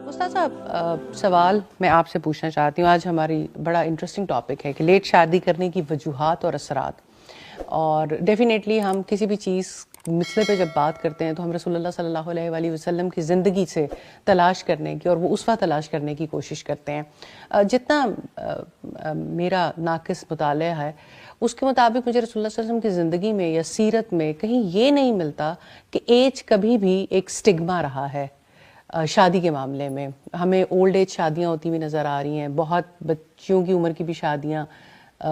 استاد صاحب سوال میں آپ سے پوچھنا چاہتی ہوں. آج ہماری بڑا انٹرسٹنگ ٹاپک ہے کہ لیٹ شادی کرنے کی وجوہات اور اثرات. اور ڈیفینیٹلی ہم کسی بھی چیز مسئلے پہ جب بات کرتے ہیں تو ہم رسول اللہ صلی اللہ علیہ وآلہ وسلم کی زندگی سے تلاش کرنے کی اور وہ اسوہ تلاش کرنے کی کوشش کرتے ہیں. جتنا میرا ناقص مطالعہ ہے اس کے مطابق مجھے رسول اللہ صلی اللہ علیہ وسلم کی زندگی میں یا سیرت میں کہیں یہ نہیں ملتا کہ ایج کبھی بھی ایک سٹگما رہا ہے شادی کے معاملے میں. ہمیں اولڈ ایج شادیاں ہوتی ہوئی نظر آ رہی ہیں, بہت بچیوں کی عمر کی بھی شادیاں,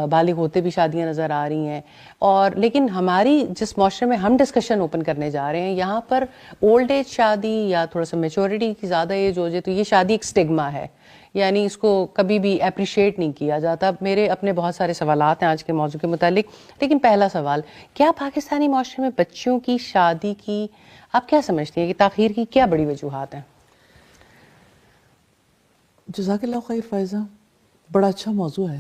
بالغ ہوتے بھی شادیاں نظر آ رہی ہیں. اور لیکن ہماری جس معاشرے میں ہم ڈسکشن اوپن کرنے جا رہے ہیں یہاں پر اولڈ ایج شادی یا تھوڑا سا میچورٹی کی زیادہ ایج ہو جائے تو یہ شادی ایک سٹگما ہے, یعنی اس کو کبھی بھی اپریشیٹ نہیں کیا جاتا. میرے اپنے بہت سارے سوالات ہیں آج کے موضوع کے متعلق, لیکن پہلا سوال, کیا پاکستانی معاشرے میں بچیوں کی شادی کی آپ کیا سمجھتی ہیں کہ تاخیر کی کیا بڑی وجوہات ہیں؟ جزاک اللہ خیر فائزہ, بڑا اچھا موضوع ہے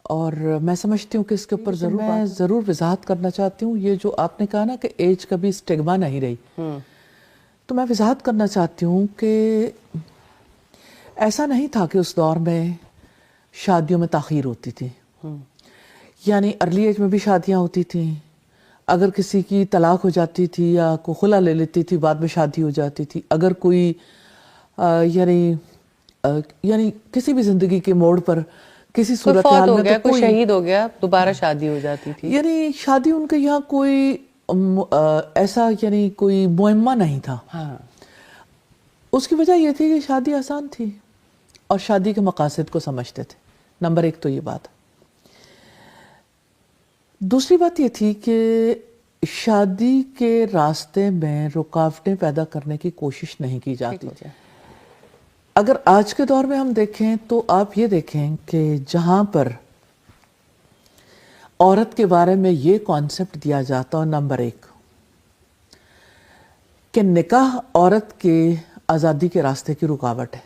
اور میں سمجھتی ہوں کہ اس کے اوپر ضرور وضاحت کرنا چاہتی ہوں. یہ جو آپ نے کہا نا کہ ایج کبھی سٹگما نہیں رہی, تو میں وضاحت کرنا چاہتی ہوں کہ ایسا نہیں تھا کہ اس دور میں شادیوں میں تاخیر ہوتی تھی. یعنی ارلی ایج میں بھی شادیاں ہوتی تھیں, اگر کسی کی طلاق ہو جاتی تھی یا کوئی خلا لے لیتی تھی بعد میں شادی ہو جاتی تھی. اگر کوئی یعنی کسی بھی زندگی کے موڑ پر کسی صورتحال میں گیا, کوئی شہید ہو گیا, دوبارہ شادی ہو جاتی تھی. یعنی شادی ان کے یہاں کوئی ایسا یعنی کوئی معمہ نہیں تھا. اس کی وجہ یہ تھی کہ شادی آسان تھی اور شادی کے مقاصد کو سمجھتے تھے. نمبر ایک تو یہ بات. دوسری بات یہ تھی کہ شادی کے راستے میں رکاوٹیں پیدا کرنے کی کوشش نہیں کی جاتی. اگر آج کے دور میں ہم دیکھیں تو آپ یہ دیکھیں کہ جہاں پر عورت کے بارے میں یہ کانسیپٹ دیا جاتا ہے, نمبر ایک کہ نکاح عورت کے آزادی کے راستے کی رکاوٹ ہے,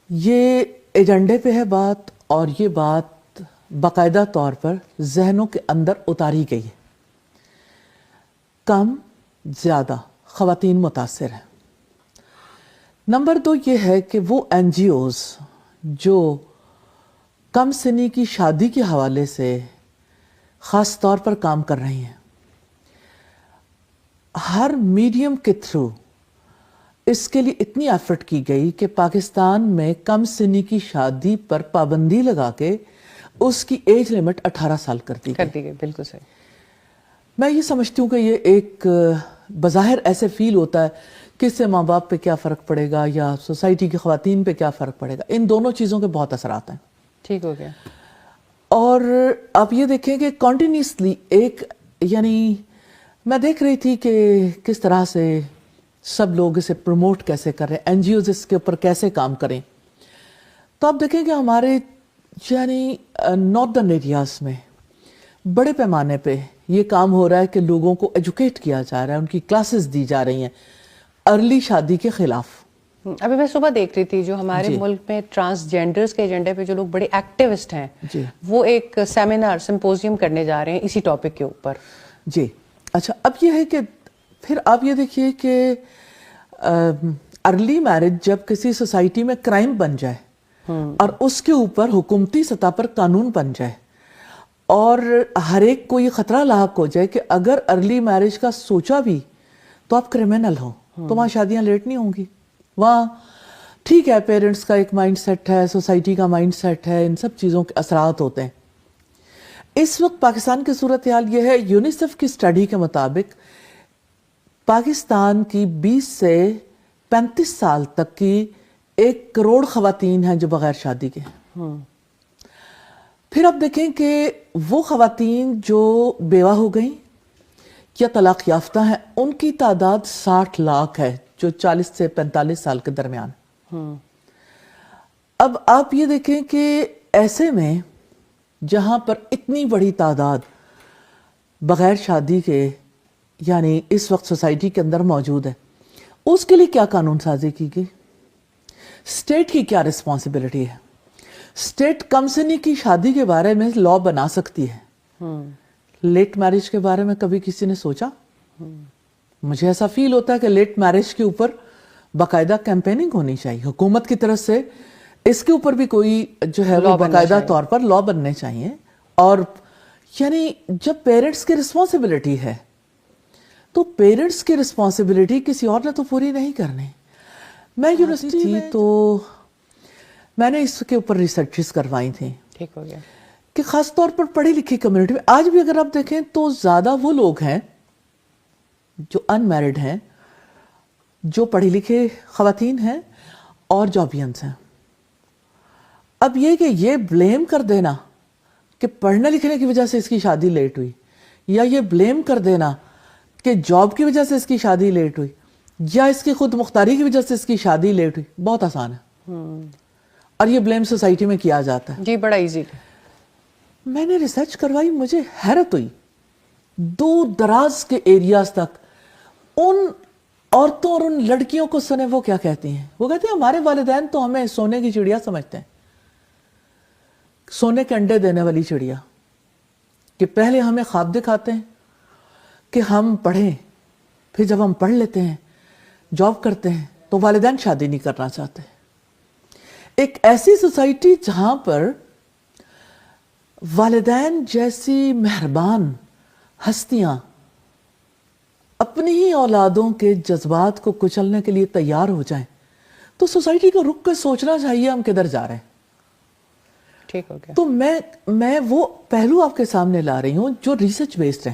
یہ ایجنڈے پہ ہے بات, اور یہ بات باقاعدہ طور پر ذہنوں کے اندر اتاری گئی ہے. کم زیادہ خواتین متاثر ہیں. نمبر دو یہ ہے کہ وہ این جی اوز جو کم سنی کی شادی کے حوالے سے خاص طور پر کام کر رہی ہیں, ہر میڈیم کے تھرو اس کے لیے اتنی ایفرٹ کی گئی کہ پاکستان میں کم سنی کی شادی پر پابندی لگا کے اس کی ایج لمٹ 18 سال کر دی گئی. بالکل صحیح. میں یہ سمجھتی ہوں کہ یہ ایک بظاہر ایسے فیل ہوتا ہے کہ اس سے ماں باپ پہ کیا فرق پڑے گا یا سوسائٹی کی خواتین پہ کیا فرق پڑے گا. ان دونوں چیزوں کے بہت اثرات ہیں. ٹھیک ہو گیا. اور آپ یہ دیکھیں کہ کنٹینیوسلی ایک یعنی میں دیکھ رہی تھی کہ کس طرح سے سب لوگ اسے پروموٹ کیسے کر رہے ہیں, این جی اوز اس کے اوپر کیسے کام کریں. تو آپ دیکھیں کہ ہمارے یعنی ناردرن ایریاز میں بڑے پیمانے پہ یہ کام ہو رہا ہے کہ لوگوں کو ایجوکیٹ کیا جا رہا ہے, ان کی کلاسز دی جا رہی ہیں ارلی شادی کے خلاف. ابھی میں صبح دیکھ رہی تھی جو ہمارے ملک میں ٹرانسجینڈرز کے ایجنڈے پہ جو لوگ بڑے ایکٹیوسٹ ہیں وہ ایک سیمینار سمپوزیم کرنے جا رہے ہیں اسی ٹاپک کے اوپر. جی اچھا, اب یہ ہے کہ پھر آپ یہ دیکھیے کہ ارلی میرج جب کسی سوسائٹی میں کرائم بن جائے اور اس کے اوپر حکومتی سطح پر قانون بن جائے اور ہر ایک کو یہ خطرہ لاحق ہو جائے کہ اگر ارلی میرج کا سوچا بھی تو آپ کرمنل ہو, تو وہاں شادیاں لیٹ نہیں ہوں گی. وہاں ٹھیک ہے پیرنٹس کا ایک مائنڈ سیٹ ہے, سوسائٹی کا مائنڈ سیٹ ہے, ان سب چیزوں کے اثرات ہوتے ہیں. اس وقت پاکستان کی صورتحال یہ ہے, یونیسیف کی اسٹڈی کے مطابق پاکستان کی 20 سے 35 سال تک کی 1 کروڑ خواتین ہیں جو بغیر شادی کے ہیں. پھر آپ دیکھیں کہ وہ خواتین جو بیوہ ہو گئیں یا طلاق یافتہ ہیں ان کی تعداد 60 لاکھ ہے جو 40 سے 45 سال کے درمیان. اب آپ یہ دیکھیں کہ ایسے میں جہاں پر اتنی بڑی تعداد بغیر شادی کے یعنی اس وقت سوسائٹی کے اندر موجود ہے, اس کے لیے کیا قانون سازی کی گئی, اسٹیٹ کی کیا رسپانسبلٹی ہے. اسٹیٹ کم سنی کی شادی کے بارے میں لا بنا سکتی ہے, لیٹ میرج کے بارے میں کبھی کسی نے سوچا؟ مجھے ایسا فیل ہوتا ہے کہ لیٹ میرج کے اوپر باقاعدہ کیمپیننگ ہونی چاہیے حکومت کی طرف سے, اس کے اوپر بھی کوئی جو ہے وہ باقاعدہ طور پر لا بننے چاہیے. اور یعنی جب پیرنٹس کی رسپانسبلٹی ہے تو پیرنٹس کی رسپانسبلٹی کسی اور نے تو پوری نہیں کرنی. میں یونیورسٹی تھی تو میں نے اس کے اوپر ریسرچز کروائی تھیں. ٹھیک ہو گیا. کہ خاص طور پر پڑھی لکھی کمیونٹی میں آج بھی اگر آپ دیکھیں تو زیادہ وہ لوگ ہیں جو ان میرڈ ہیں, جو پڑھی لکھے خواتین ہیں اور جابینس ہیں. اب یہ بلیم کر دینا کہ پڑھنے لکھنے کی وجہ سے اس کی شادی لیٹ ہوئی, یا یہ بلیم کر دینا کہ جاب کی وجہ سے اس کی شادی لیٹ ہوئی, یا اس کی خود مختاری کی وجہ سے اس کی شادی لیٹ ہوئی, بہت آسان ہے. اور یہ بلیم سوسائٹی میں کیا جاتا ہے. جی بڑا ایزی. میں نے ریسرچ کروائی, مجھے حیرت ہوئی, دور دراز کے ایریاز تک ان عورتوں اور ان لڑکیوں کو سنے وہ کیا کہتی ہیں. وہ کہتی ہیں ہمارے والدین تو ہمیں سونے کی چڑیا سمجھتے ہیں, سونے کے انڈے دینے والی چڑیا, کہ پہلے ہمیں خواب دکھاتے ہیں کہ ہم پڑھیں, پھر جب ہم پڑھ لیتے ہیں جاب کرتے ہیں تو والدین شادی نہیں کرنا چاہتے. ایک ایسی سوسائٹی جہاں پر والدین جیسی مہربان ہستیاں اپنی ہی اولادوں کے جذبات کو کچلنے کے لیے تیار ہو جائیں, تو سوسائٹی کو رک کر سوچنا چاہیے ہم کدھر جا رہے ہیں. ٹھیک ہو گیا. تو میں وہ پہلو آپ کے سامنے لا رہی ہوں جو ریسرچ بیسڈ ہے,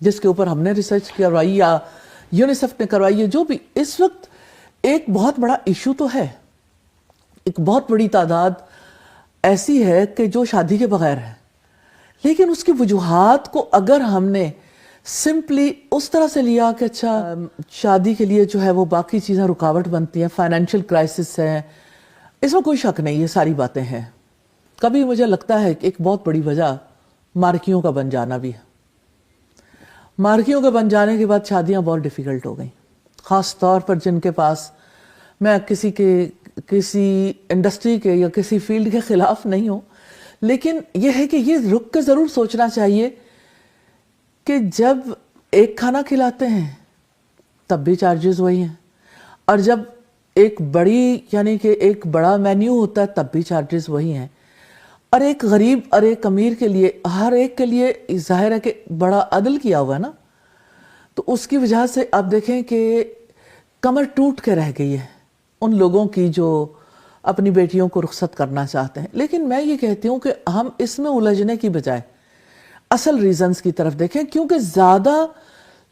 جس کے اوپر ہم نے ریسرچ کروائی یا یونیسیف نے کروائی ہے. جو بھی اس وقت ایک بہت بڑا ایشو تو ہے, ایک بہت بڑی تعداد ایسی ہے کہ جو شادی کے بغیر ہے, لیکن اس کی وجوہات کو اگر ہم نے سمپلی اس طرح سے لیا کہ اچھا شادی کے لیے جو ہے وہ باقی چیزیں رکاوٹ بنتی ہیں, فائنینشیل کرائسس ہے, اس میں کوئی شک نہیں, یہ ساری باتیں ہیں. کبھی مجھے لگتا ہے کہ ایک بہت بڑی وجہ مارکیوں کا بن جانا بھی ہے. مارکیوں کے بن جانے کے بعد شادیاں بہت ڈیفیکلٹ ہو گئیں, خاص طور پر جن کے پاس, میں کسی انڈسٹری کے یا کسی فیلڈ کے خلاف نہیں ہوں, لیکن یہ ہے کہ یہ رک کے ضرور سوچنا چاہیے کہ جب ایک کھانا کھلاتے ہیں تب بھی چارجز وہی ہیں, اور جب ایک بڑی یعنی کہ ایک بڑا مینیو ہوتا ہے تب بھی چارجز وہی ہیں. اور ایک غریب اور ایک امیر کے لیے, ہر ایک کے لیے ظاہر ہے کہ بڑا عدل کیا ہوا ہے نا, تو اس کی وجہ سے آپ دیکھیں کہ کمر ٹوٹ کے رہ گئی ہے ان لوگوں کی جو اپنی بیٹیوں کو رخصت کرنا چاہتے ہیں. لیکن میں یہ کہتی ہوں کہ ہم اس میں الجھنے کی بجائے اصل ریزنز کی طرف دیکھیں, کیونکہ زیادہ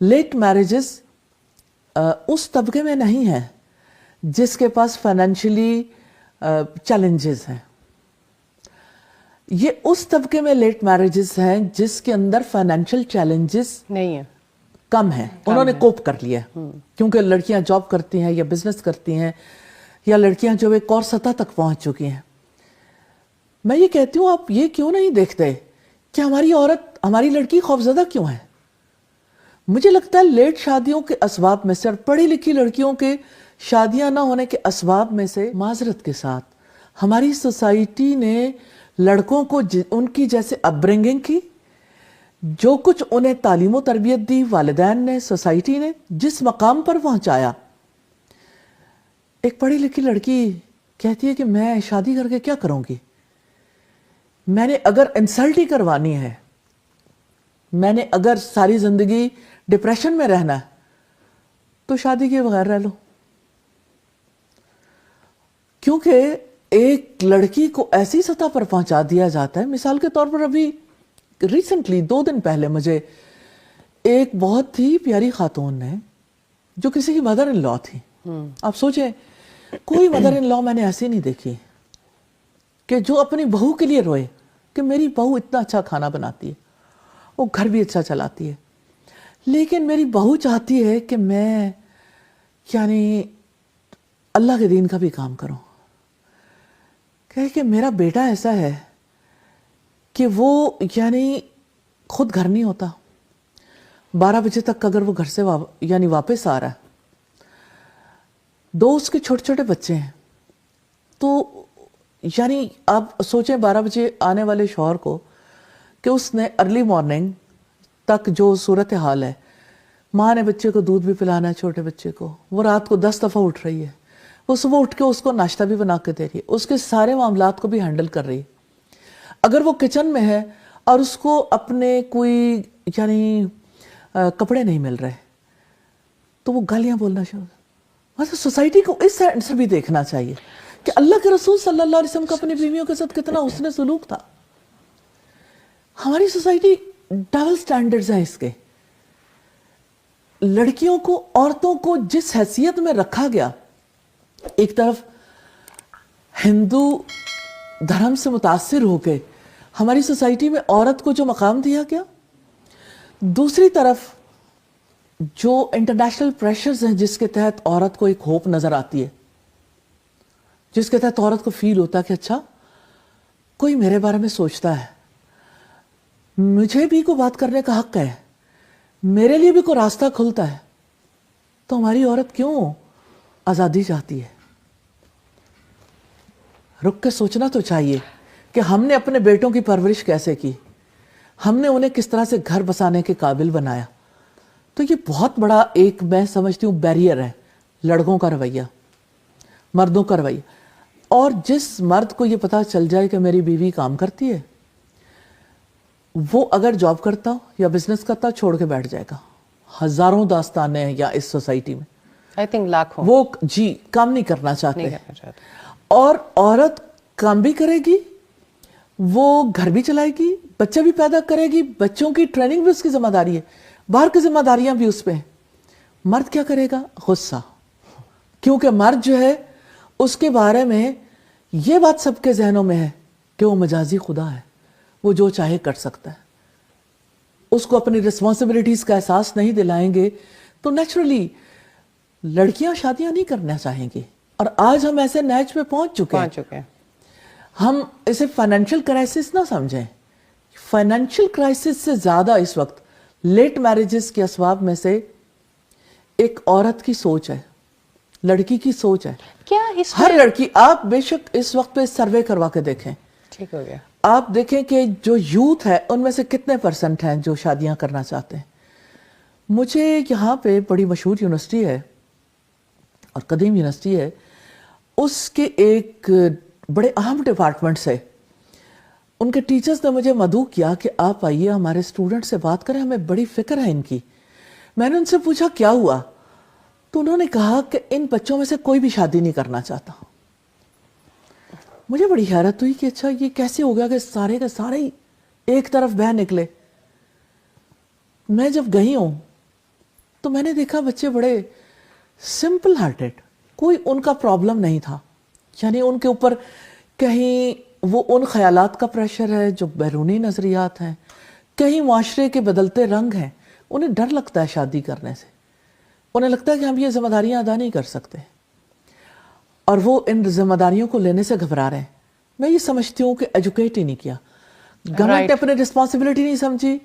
لیٹ میرجز اس طبقے میں نہیں ہیں جس کے پاس فائنینشلی چیلنجز ہیں. یہ اس طبقے میں لیٹ میرجز ہیں جس کے اندر فائنینشیل چیلنجز نہیں ہیں, کم ہیں, انہوں نے کوپ کر لیا, کیونکہ لڑکیاں جاب کرتی ہیں یا بزنس کرتی ہیں, یا لڑکیاں جو ایک اور سطح تک پہنچ چکی ہیں. میں یہ کہتی ہوں آپ یہ کیوں نہیں دیکھتے کہ ہماری عورت, ہماری لڑکی خوفزدہ کیوں ہے. مجھے لگتا ہے لیٹ شادیوں کے اسباب میں سے اور پڑھی لکھی لڑکیوں کے شادیاں نہ ہونے کے اسباب میں سے, معذرت کے ساتھ, ہماری سوسائٹی نے لڑکوں کو ان کی جیسے اپ برنگنگ کی, جو کچھ انہیں تعلیم و تربیت دی والدین نے, سوسائٹی نے, جس مقام پر پہنچایا. ایک پڑھی لکھی لڑکی کہتی ہے کہ میں شادی کر کے کیا کروں گی, میں نے اگر انسلٹ ہی کروانی ہے, میں نے اگر ساری زندگی ڈپریشن میں رہنا ہے تو شادی کے بغیر رہ لو. کیونکہ ایک لڑکی کو ایسی سطح پر پہنچا دیا جاتا ہے. مثال کے طور پر ابھی ریسنٹلی 2 دن پہلے مجھے ایک بہت ہی پیاری خاتون نے, جو کسی کی مدر ان لا تھی, آپ سوچیں کوئی مدر ان لا میں نے ایسی نہیں دیکھی کہ جو اپنی بہو کے لیے روئے کہ میری بہو اتنا اچھا کھانا بناتی ہے, وہ گھر بھی اچھا چلاتی ہے, لیکن میری بہو چاہتی ہے کہ میں یعنی اللہ کے دین کا بھی کام کروں. کہ میرا بیٹا ایسا ہے کہ وہ یعنی خود گھر نہیں ہوتا, 12 بجے تک اگر وہ گھر سے یعنی واپس آ رہا ہے, 2 اس کے چھوٹے چھوٹے بچے ہیں, تو یعنی آپ سوچیں 12 بجے آنے والے شوہر کو کہ اس نے ارلی مارننگ تک جو صورتحال ہے ماں نے بچے کو دودھ بھی پلانا ہے چھوٹے بچے کو, وہ رات کو 10 دفعہ اٹھ رہی ہے, وہ صبح اٹھ کے اس کو ناشتہ بھی بنا کے دے رہی ہے, اس کے سارے معاملات کو بھی ہینڈل کر رہی ہے. اگر وہ کچن میں ہے اور اس کو اپنے کوئی یعنی کپڑے نہیں مل رہے تو وہ گالیاں بولنا شروع. مطلب سوسائٹی کو اس سائڈ سے بھی دیکھنا چاہیے کہ اللہ کے رسول صلی اللہ علیہ وسلم کا اپنی بیویوں کے ساتھ کتنا حسن سلوک تھا. ہماری سوسائٹی ڈبل سٹینڈرڈز ہیں اس کے. لڑکیوں کو, عورتوں کو جس حیثیت میں رکھا گیا, ایک طرف ہندو دھرم سے متاثر ہو کے ہماری سوسائٹی میں عورت کو جو مقام دیا گیا, دوسری طرف جو انٹرنیشنل پریشرز ہیں جس کے تحت عورت کو ایک ہوپ نظر آتی ہے, جس کے تحت عورت کو فیل ہوتا ہے کہ اچھا کوئی میرے بارے میں سوچتا ہے, مجھے بھی کوئی بات کرنے کا حق ہے, میرے لیے بھی کوئی راستہ کھلتا ہے, تو ہماری عورت کیوں آزادی چاہتی ہے؟ رک کے سوچنا تو چاہیے کہ ہم نے اپنے بیٹوں کی پرورش کیسے کی, ہم نے انہیں کس طرح سے گھر بسانے کے قابل بنایا. تو یہ بہت بڑا ایک میں سمجھتی ہوں بیریئر ہے لڑکوں کا رویہ, مردوں کا رویہ. اور جس مرد کو یہ پتا چل جائے کہ میری بیوی کام کرتی ہے, وہ اگر جاب کرتا ہو یا بزنس کرتا ہو چھوڑ کے بیٹھ جائے گا. ہزاروں داستانیں ہیں یا اس سوسائٹی میں, آئی تھنک لاکھوں, وہ جی کام نہیں کرنا چاہتے. اور عورت کام بھی کرے گی, وہ گھر بھی چلائے گی, بچے بھی پیدا کرے گی, بچوں کی ٹریننگ بھی اس کی ذمہ داری ہے, باہر کی ذمہ داریاں بھی اس پہ ہیں. مرد کیا کرے گا؟ غصہ. کیونکہ مرد جو ہے اس کے بارے میں یہ بات سب کے ذہنوں میں ہے کہ وہ مجازی خدا ہے, وہ جو چاہے کر سکتا ہے. اس کو اپنی رسپانسبلٹیز کا احساس نہیں دلائیں گے تو نیچرلی لڑکیاں شادیاں نہیں کرنا چاہیں گی. اور آج ہم ایسے نیچ پہ پہنچ چکے ہیں, ہم اسے فائنینشیل کرائسس نہ سمجھیں. فائنینشیل کرائسس سے زیادہ اس وقت لیٹ میرجز کے اسباب میں سے ایک عورت کی سوچ ہے, لڑکی کی سوچ ہے. کیا ہر لڑکی, آپ بے شک اس وقت پہ سروے کروا کے دیکھیں, ٹھیک ہو گیا, آپ دیکھیں کہ جو یوتھ ہے ان میں سے کتنے پرسنٹ ہیں جو شادیاں کرنا چاہتے ہیں. مجھے یہاں پہ بڑی مشہور یونیورسٹی ہے اور قدیم یونیورسٹی ہے, اس کے ایک بڑے اہم ڈپارٹمنٹ سے ان کے ٹیچرز نے مجھے مدعو کیا کہ آپ آئیے ہمارے اسٹوڈنٹ سے بات کریں, ہمیں بڑی فکر ہے ان کی. میں نے ان سے پوچھا کیا ہوا, تو انہوں نے کہا کہ ان بچوں میں سے کوئی بھی شادی نہیں کرنا چاہتا. مجھے بڑی حیرت ہوئی کہ اچھا یہ کیسے ہو گیا کہ سارے کے سارے ہی ایک طرف بہ نکلے. میں جب گئی ہوں تو میں نے دیکھا بچے بڑے سمپل ہارٹیڈ, کوئی ان کا پرابلم نہیں تھا. یعنی ان کے اوپر کہیں وہ ان خیالات کا پریشر ہے جو بیرونی نظریات ہیں, کہیں معاشرے کے بدلتے رنگ ہیں. انہیں ڈر لگتا ہے شادی کرنے سے, انہیں لگتا ہے کہ ہم یہ ذمہ داریاں ادا نہیں کر سکتے, اور وہ ان ذمہ داریوں کو لینے سے گھبرا رہے ہیں. میں یہ سمجھتی ہوں کہ ایجوکیٹ ہی نہیں کیا, گورنمنٹ نے اپنے رسپانسبلٹی نہیں سمجھی,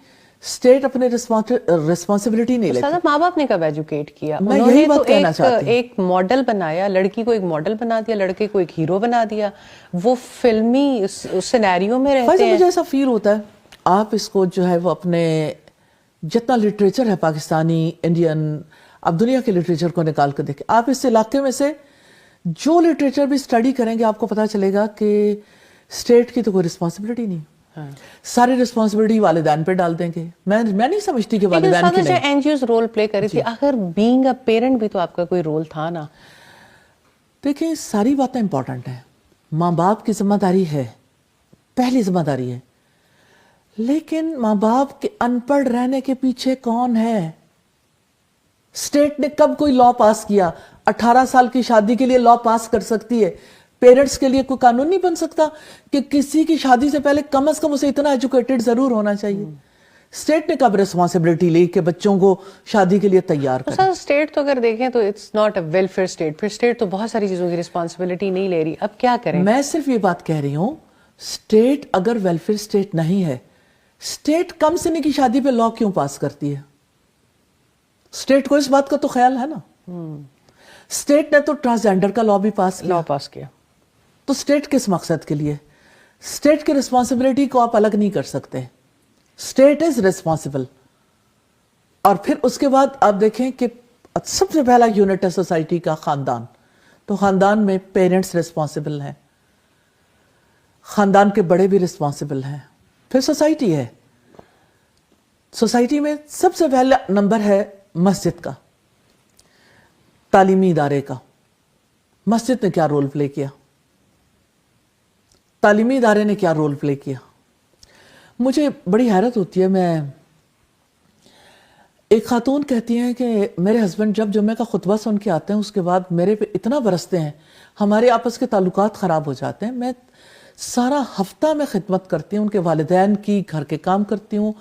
اسٹیٹ اپنے رسپانسبلٹی نہیں لیتی. ماں باپ نے کب ایجوکیٹ کیا؟ میں یہی بات کہنا چاہتی ہوں. ایک ماڈل بنایا, لڑکی کو ایک ماڈل بنا دیا, لڑکے کو ایک ہیرو بنا دیا, وہ فلمی سینیریو میں رہتے ہیں. مجھے ایسا فیل ہوتا ہے, آپ اس کو جو ہے وہ اپنے جتنا لٹریچر ہے پاکستانی, انڈین, آپ دنیا کے لٹریچر کو نکال کے دیکھیں, آپ اس علاقے میں سے جو لٹریچر بھی اسٹڈی کریں گے آپ کو پتا چلے گا کہ اسٹیٹ کی تو کوئی رسپانسبلٹی نہیں, ساری رسپانسبلٹی والدین پہ ڈال دیں گے. میں نہیں سمجھتی کہ والدین کی نہیں. N G Os role play کری تھی, آخر بینگ اے پیرنٹ بھی تو آپ کا کوئی رول تھا نا. دیکھیں ساری باتیں امپورٹنٹ ہیں, ماں باپ کی ذمہ داری ہے, پہلی ذمہ داری ہے, لیکن ماں باپ کے ان پڑھ رہنے کے پیچھے کون ہے؟ اسٹیٹ نے کب کوئی لا پاس کیا؟ 18 سال کی شادی کے لیے لا پاس کر سکتی ہے, پیرنٹس کے لیے کوئی قانون نہیں بن سکتا کہ کسی کی شادی سے پہلے کم از کم اسے اتنا ایجوکیٹڈ ضرور ہونا چاہیے. اسٹیٹ نے کب ریسپانسبلٹی لی کہ بچوں کو شادی کے لیے تیار کریں؟ سر اسٹیٹ تو اگر دیکھیں تو it's not a welfare state, پھر اسٹیٹ تو بہت ساری چیزوں کی رسپانسبلٹی نہیں لے رہی. اب کیا کریں؟ میں صرف یہ بات کہہ رہی ہوں, اسٹیٹ اگر ویلفیئر اسٹیٹ نہیں ہے, اسٹیٹ کم سنی کی شادی پہ لا کیوں پاس کرتی ہے؟ اسٹیٹ کو اس بات کا تو خیال ہے نا. اسٹیٹ نے تو ٹرانسجینڈر کا لا بھی پاس کیا, تو اسٹیٹ کس مقصد کے لیے؟ اسٹیٹ کی رسپانسبلٹی کو آپ الگ نہیں کر سکتے. State is responsible. اور پھر اس کے بعد آپ دیکھیں کہ سب سے پہلا یونٹ ہے سوسائٹی کا خاندان. تو خاندان میں پیرنٹس ریسپانسبل ہیں, خاندان کے بڑے بھی ریسپانسبل ہیں, پھر سوسائٹی ہے. سوسائٹی میں سب سے پہلا نمبر ہے مسجد کا, تعلیمی ادارے کا. مسجد نے کیا رول پلے کیا, تعلیمی ادارے نے کیا رول پلے کیا؟ مجھے بڑی حیرت ہوتی ہے. میں ایک خاتون کہتی ہیں کہ میرے ہسبینڈ جب جمعہ کا خطبہ سن کے آتے ہیں اس کے بعد میرے پہ اتنا برستے ہیں, ہمارے آپس کے تعلقات خراب ہو جاتے ہیں. میں سارا ہفتہ میں خدمت کرتی ہوں, ان کے والدین کی, گھر کے کام کرتی ہوں,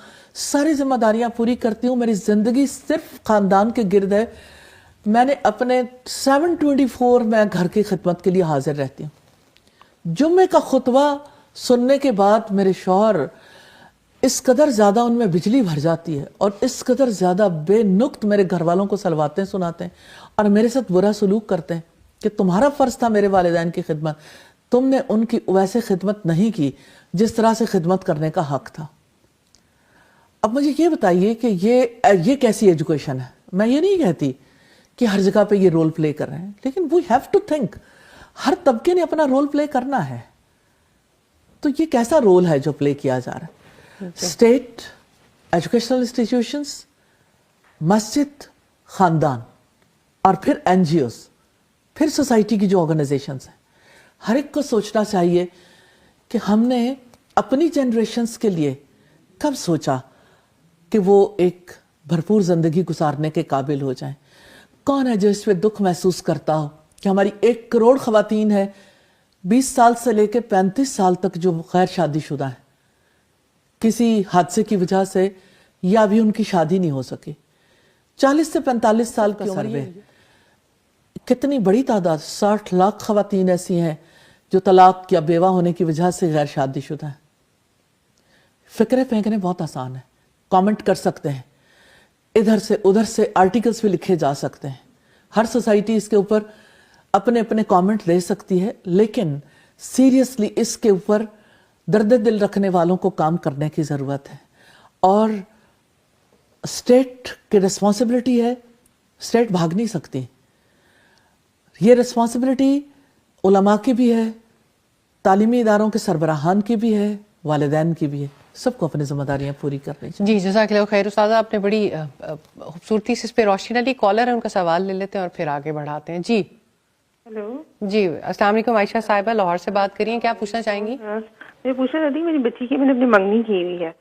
ساری ذمہ داریاں پوری کرتی ہوں. میری زندگی صرف خاندان کے گرد ہے. میں نے اپنے 7/24 میں گھر کی خدمت کے لیے حاضر رہتی ہوں. جمعے کا خطبہ سننے کے بعد میرے شوہر اس قدر زیادہ ان میں بجلی بھر جاتی ہے اور اس قدر زیادہ بے نقط میرے گھر والوں کو سلواتیں سناتے ہیں اور میرے ساتھ برا سلوک کرتے ہیں کہ تمہارا فرض تھا میرے والدین کی خدمت, تم نے ان کی ویسے خدمت نہیں کی جس طرح سے خدمت کرنے کا حق تھا. اب مجھے یہ بتائیے کہ یہ کیسی ایجوکیشن ہے؟ میں یہ نہیں کہتی کہ ہر جگہ پہ یہ رول پلے کر رہے ہیں, لیکن وی ہیو ٹو تھنک ہر طبقے نے اپنا رول پلے کرنا ہے. تو یہ کیسا رول ہے جو پلے کیا جا رہا ہے؟ اسٹیٹ, ایجوکیشنل انسٹیٹیوشنز, مسجد, خاندان, اور پھر این جی اوز, پھر سوسائٹی کی جو آرگنائزیشنز ہیں. ہر ایک کو سوچنا چاہیے کہ ہم نے اپنی جنریشنز کے لیے کب سوچا کہ وہ ایک بھرپور زندگی گزارنے کے قابل ہو جائیں. کون ہے جو اس پہ دکھ محسوس کرتا ہو کہ ہماری 1 کروڑ خواتین ہے 20 سال سے لے کے 35 سال تک جو غیر شادی شدہ ہیں, کسی حادثے کی وجہ سے یا بھی ان کی شادی نہیں ہو سکی. 40 سے 45 سال کا سروے, کتنی بڑی تعداد, 60 لاکھ خواتین ایسی ہیں جو طلاق یا بیوہ ہونے کی وجہ سے غیر شادی شدہ ہیں. فکرے پھینکنے بہت آسان ہے, کامنٹ کر سکتے ہیں, ادھر سے ادھر سے آرٹیکلز بھی لکھے جا سکتے ہیں, ہر سوسائٹی اس کے اوپر اپنے اپنے کامنٹ دے سکتی ہے, لیکن سیریسلی اس کے اوپر درد دل رکھنے والوں کو کام کرنے کی ضرورت ہے. اور اسٹیٹ کی ریسپانسبلٹی ہے, اسٹیٹ بھاگ نہیں سکتی. یہ ریسپانسبلٹی علماء کی بھی ہے, تعلیمی اداروں کے سربراہان کی بھی ہے, والدین کی بھی ہے. سب کو اپنی ذمہ داریاں پوری کرنی چاہیے. جی جزاک اللہ خیر. استاذہ آپ نے بڑی خوبصورتی سے اس پہ روشنی ڈالی. کالر ہے, ان کا سوال لے لیتے ہیں اور پھر آگے بڑھاتے ہیں. جی ہیلو. جی السلام علیکم. عائشہ صاحبہ لاہور سے بات کریے, کیا پوچھنا چاہیں گی؟ میں پوچھنا چاہتی ہوں, میری بچی کی میں نے اپنی منگنی کی ہوئی ہے,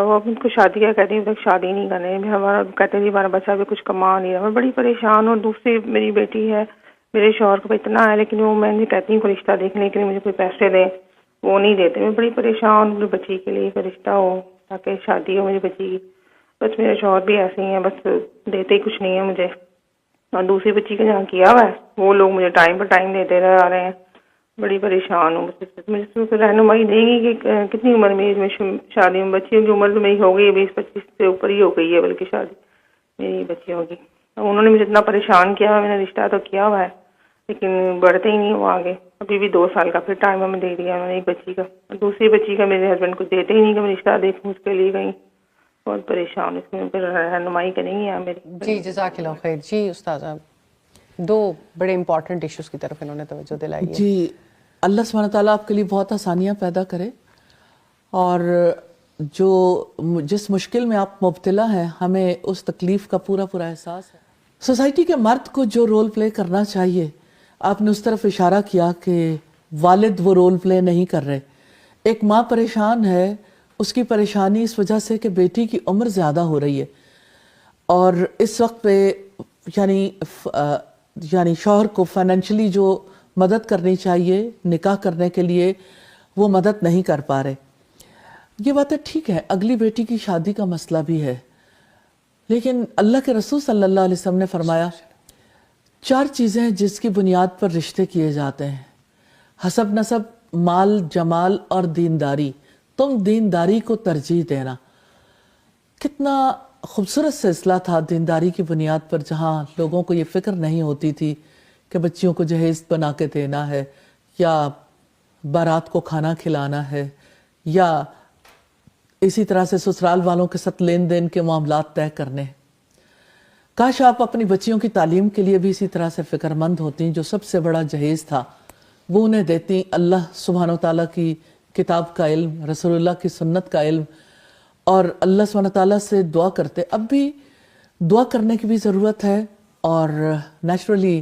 وہ اپنے کو شادی کیا کہتی ہیں, شادی نہیں کرنے. ہمارا کہتے ہیں ہمارا بچہ بھی کچھ کما نہیں رہا. میں بڑی پریشان ہوں. دوسری میری بیٹی ہے, میرے شوہر کو اتنا ہے, لیکن وہ میں کہتی ہوں کوئی رشتہ دیکھنے کے لیے مجھے کوئی پیسے دیں, وہ نہیں دیتے. میں بڑی پریشان ہوں, بچی کے لیے کوئی رشتہ ہو تاکہ شادی ہو میری بچی کی. بس میرے شوہر بھی ایسے ہی ہیں, بس دیتے ہی کچھ نہیں ہے مجھے. اور دوسری بچی کا جہاں کیا ہوا ہے وہ لوگ مجھے ٹائم پر ٹائم دیتے رہ رہے ہیں. بڑی پریشان ہوں. مجھے رہنمائی دیں گی کہ کتنی عمر میں شادی میں, بچیوں کی عمر تو میری ہو گئی ہے 20-25 سے اوپر ہی ہو گئی ہے بلکہ شادی میری بچیوں کی. انہوں نے مجھے اتنا پریشان کیا, میں نے رشتہ تو کیا ہوا ہے لیکن بڑھتے ہی نہیں وہ آگے. ابھی بھی 2 سال کا پھر ٹائم ہمیں دے دیا انہوں نے ایک بچی کا. دوسری بچی کا میرے ہسبینڈ کو دیتے ہی نہیں کہ میں رشتہ دیکھوں اس کے لیے کہیں. بہت پریشان, اس میں پھر رہنمائی کریں گی آپ میری. جی جزاک اللہ خیر. جی استاذہ 2 بڑے امپورٹنٹ ایشوز کی طرف انہوں نے توجہ دلائی ہے. جی اللہ سبحانہ تعالیٰ آپ کے لیے بہت آسانیاں پیدا کرے, اور جس مشکل میں آپ مبتلا ہیں ہمیں اس تکلیف کا پورا احساس ہے. سوسائٹی کے مرد کو جو رول پلے کرنا چاہیے, آپ نے اس طرف اشارہ کیا کہ والد وہ رول پلے نہیں کر رہے. ایک ماں پریشان ہے, اس کی پریشانی اس وجہ سے کہ بیٹی کی عمر زیادہ ہو رہی ہے, اور اس وقت پہ یعنی شوہر کو فائنینشلی جو مدد کرنی چاہیے نکاح کرنے کے لیے وہ مدد نہیں کر پا رہے. یہ باتیں ٹھیک ہے, اگلی بیٹی کی شادی کا مسئلہ بھی ہے, لیکن اللہ کے رسول صلی اللہ علیہ وسلم نے فرمایا 4 چیزیں جس کی بنیاد پر رشتے کیے جاتے ہیں: حسب نسب, مال, جمال اور دینداری. تم دینداری کو ترجیح دینا. کتنا خوبصورت سلسلہ تھا دینداری کی بنیاد پر, جہاں لوگوں کو یہ فکر نہیں ہوتی تھی کہ بچیوں کو جہیز بنا کے دینا ہے, یا بارات کو کھانا کھلانا ہے, یا اسی طرح سے سسرال والوں کے ساتھ لین دین کے معاملات طے کرنے. کاش آپ اپنی بچیوں کی تعلیم کے لیے بھی اسی طرح سے فکر مند ہوتی، جو سب سے بڑا جہیز تھا وہ انہیں دیتی، اللہ سبحانہ وتعالیٰ کی کتاب کا علم، رسول اللہ کی سنت کا علم، اور اللہ سبحانہ وتعالیٰ سے دعا کرتے. اب بھی دعا کرنے کی بھی ضرورت ہے، اور نیچرلی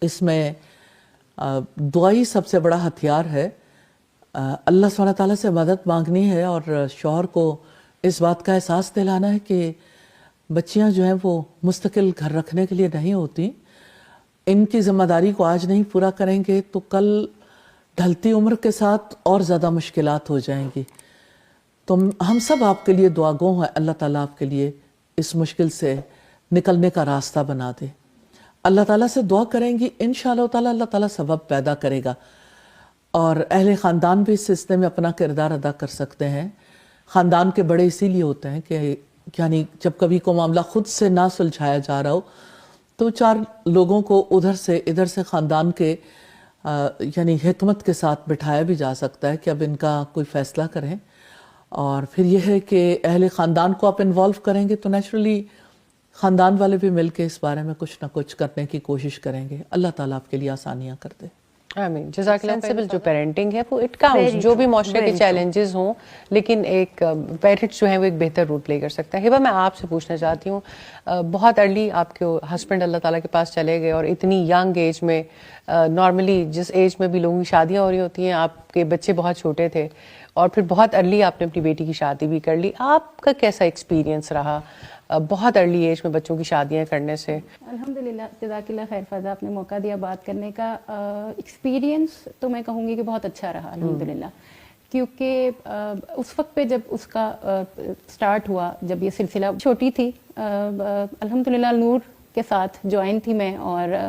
اس میں دعائی سب سے بڑا ہتھیار ہے. اللہ سبحانہ وتعالیٰ سے مدد مانگنی ہے، اور شوہر کو اس بات کا احساس دلانا ہے کہ بچیاں جو ہیں وہ مستقل گھر رکھنے کے لیے نہیں ہوتی. ان کی ذمہ داری کو آج نہیں پورا کریں گے تو کل ڈھلتی عمر کے ساتھ اور زیادہ مشکلات ہو جائیں گی. تو ہم سب آپ کے لیے دعا گو ہیں، اللہ تعالیٰ آپ کے لیے اس مشکل سے نکلنے کا راستہ بنا دے. اللہ تعالیٰ سے دعا کریں گی، انشاءاللہ تعالیٰ اللہ تعالیٰ سبب پیدا کرے گا، اور اہل خاندان بھی اس سلسلے میں اپنا کردار ادا کر سکتے ہیں. خاندان کے بڑے اسی لیے ہوتے ہیں کہ یعنی جب کبھی کوئی معاملہ خود سے نہ سلجھایا جا رہا ہو تو 4 لوگوں کو ادھر سے ادھر سے خاندان کے یعنی حکمت کے ساتھ بٹھایا بھی جا سکتا ہے کہ اب ان کا کوئی فیصلہ کریں. اور پھر یہ ہے کہ اہل خاندان کو آپ انوالو کریں گے تو نیچرلی خاندان والے بھی مل کے اس بارے میں کچھ نہ کچھ کرنے کی کوشش کریں گے. اللہ تعالیٰ آپ کے لیے آسانیاں کر دے. آمین. جزاک اللہ. سینسیبل جو پیرنٹنگ ہے وہ اٹ کاؤنٹس، جو بھی معاشرے کے چیلنجز ہوں، لیکن ایک پیرنٹس جو ہیں وہ ایک بہتر رول پلے کر سکتا ہے. ہبہ میں آپ سے پوچھنا چاہتی ہوں، بہت ارلی آپ کے ہسبینڈ اللہ تعالیٰ کے پاس چلے گئے، اور اتنی ینگ ایج میں، نارملی جس ایج میں بھی لوگوں کی شادیاں ہو رہی ہوتی ہیں، آپ کے بچے بہت چھوٹے تھے، اور پھر بہت ارلی آپ نے اپنی بیٹی کی شادی بھی کر لی. آپ کا کیسا ایکسپیرینس رہا بہت ارلی ایج میں بچوں کی شادیاں کرنے سے؟ الحمدللہ، جزاک اللہ خیر فضا، آپ نے موقع دیا بات کرنے کا. ایکسپیرینس تو میں کہوں گی کہ بہت اچھا رہا الحمدللہ، کیونکہ اس وقت پہ جب اس کا سٹارٹ ہوا، جب یہ سلسلہ چھوٹی تھی، الحمدللہ نور کے ساتھ جوائن تھی میں، اور